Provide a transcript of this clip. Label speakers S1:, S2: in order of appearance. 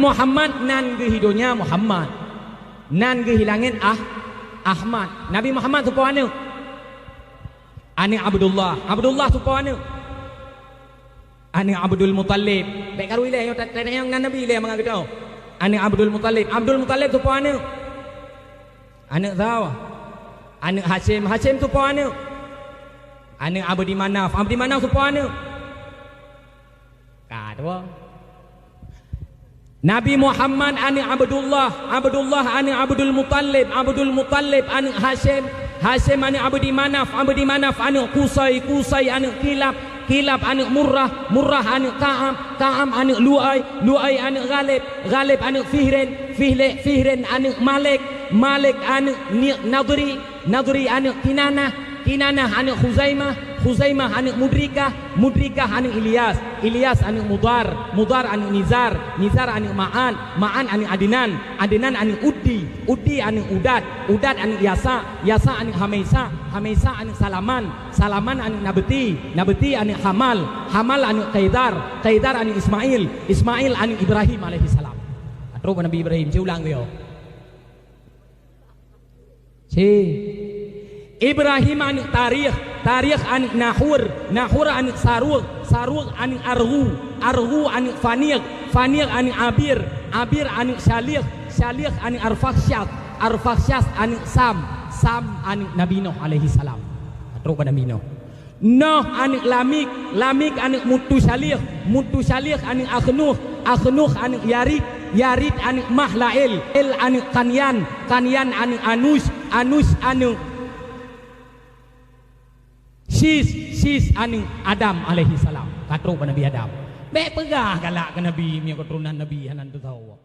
S1: Muhammad nan ke hidupnya Muhammad, nan ke hilangin Ahmad. Nabi Muhammad tu mana? Ani Abdullah. Abdullah tu mana? Ani Abdul Muttalib. Baik karu ile yo tak yang nan Nabi ile mangga kita. Ani Abdul Muttalib. Abdul Muttalib tu mana? Anak Zawa. Anak Hashim. Hashim tu mana? Anak Abdi Manaf. Abdi Manaf tu mana? Kadua. Nabi Muhammad ani Abdullah, Abdullah ani Abdul Muttalib, Abdul Muttalib ani Hashim, Hashim ani Abdi Manaf, Abdi Manaf ani Qusay, Qusay ani Kilab, Kilab ani Murrah, Murrah ani Ka'am, Ka'am ani Lu'ay, Lu'ay ani Ghalib, Ghalib ani Fihrin, Fihrin ani Malik, Malik ani Nadri, Nadri ani Kinanah, Kinanah ani Khuzaimah, Khuzaimah ani Mudrikah, Mudrikah ani Ilyas, Ilyas ani Mudar, Mudar ani Nizar, Nizar ani Ma'an, Ma'an ani Adinan, Adinan ani Uddi, Uddi ani Udad, Udad ani Yasa, Yasa ani Hamaisa, Hamaisa ani Salaman, Salaman ani Nabti, Nabti ani Hamal, Hamal ani Qaidar, Qaidar ani Ismail, Ismail ani Ibrahim alaihi salam. Terus Nabi Ibrahim, saya ulang dia. Ibrahim ani Tarikh, Tarikh ani Nahur, Nahur ani Saruq, Saruq ani Arghu, Arghu ani Faniq, Faniq ani Abir, Abir ani Syalih, Syalih ani Arfakhsyas, Arfakhsyas ani Sam, Sam ani Nabi Nuh alaihi salam. Terus pada Nabi Nuh. Nuh ani Lamik, Lamik ani Mutusyalih, Mutusyalih ani Akhnuh, Akhnuh ani Yarid, Yarid ani Mahlail, El ani Kanyan, Kanyan ani Anus, Anus ani Sis ani Adam alaihi salam. Katru Nabi Adam. Baik pegah galak ke Nabi, punya keturunan Nabi hanan tu tahu.